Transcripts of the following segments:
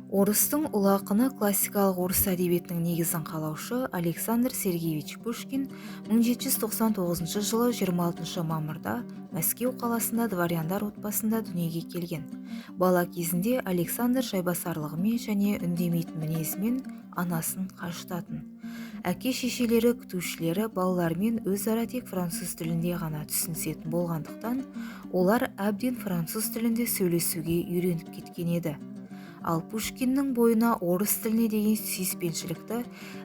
Орыстың ұлы ақыны классикалық орыс әдебиетінің негізін қалаушы Александр Сергеевич Пушкин 1799 жылы 26 мамырда Мәскеу қаласында дворяндар отбасында дүниеге келген. Бала кезінде Александр жайбасарлығымен және үндемейтін мінезімен анасын қажытатын. Әке-шешелері күтушілері балалармен өзара тек француз тілінде ғана түсінісетін болғандықтан, олар әбден француз тілінде сөйлесуге үйреніп кеткен еді. Ал Пушкиннің бойына орыс тіліне деген сүйіспеншілікті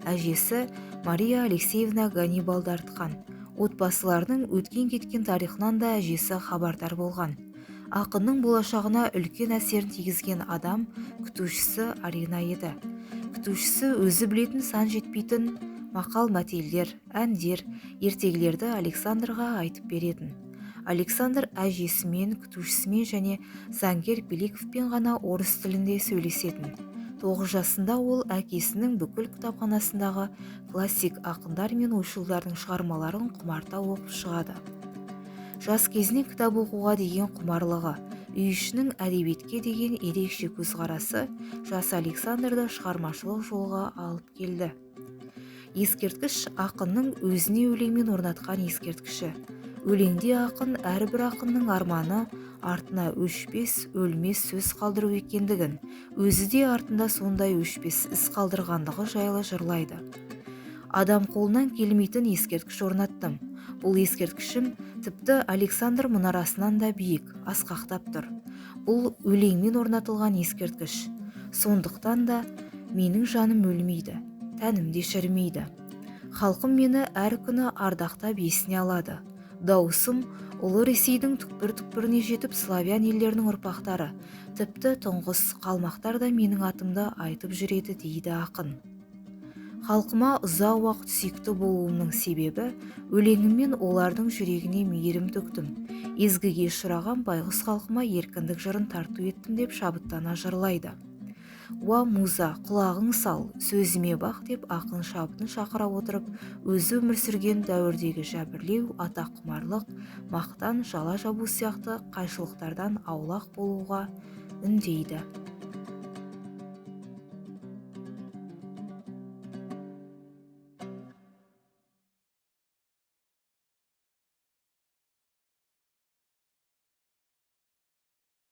әжесі Мария Алексеевна Ганнибал дарытқан. Отбасыларының өткен-кеткен тарихынан да әжесі хабардар болған. Ақынның болашағына үлкен әсерін тигізген адам күтушісі Арина еді. Күтушісі өзі білетін сан жетпейтін мақал-мәтелдер, әндер, ертегілерді Александрға айтып беретін. Александр әжесімен, күтушісімен және заңгер Пеликовпен ғана орыс тілінде сөйлесетін. 9 жасында ол әкесінің бүкіл кітапханасындағы классик ақындар мен ойшылдардың шығармаларын құмарта оқып шығады. Жас кезінен кітап оқуға деген құмарлығы, үй ішінің әдебиетке деген ерекше көзқарасы жас Александрды шығармашылық жолға алып келді. Ескерткіш ақынның өзіне өлеңмен орнатқан ескерткіші. Өлеңде ақын әрбір ақынның арманы артына өшпес, өлмес сөз қалдыру екендігін, өзі де артында сондай өшпес із қалдырғандығы жайлы жырлайды. Адам қолынан келмейтін ескерткіш орнаттым. Бұл ескерткішім тіпті Александр мұнарасынан да биік, асқақтап тұр. Бұл өлеңмен орнатылған ескерткіш. Сондықтан да менің жаным өлмейді, тәнім де шірімейді. Халқым мені әр күні ардақтап есіне алады. Дауысым ұлы Ресейдің түкпір-түкпіріне жетіп славян елдерінің ұрпақтары, тіпті тұңғыс қалмақтар да менің атымды айтып жүреді дейді ақын. Халқыма ұзақ уақыт сүйікті болуымның себебі өлеңіммен олардың жүрегіне мейірім төктім. Езгіге ұшыраған байғұс халқыма еркіндік жырын тарту еттім деп шабыттана жырлайды. Уа муза, құлағың сал, сөзіме бақ деп ақын шабытын шақыра отырып, өзі өмір сүрген дәуірдегі жәбірлеу, атаққұмарлық, мақтан, жала жабу сияқты қайшылықтардан аулақ болуға үндейді.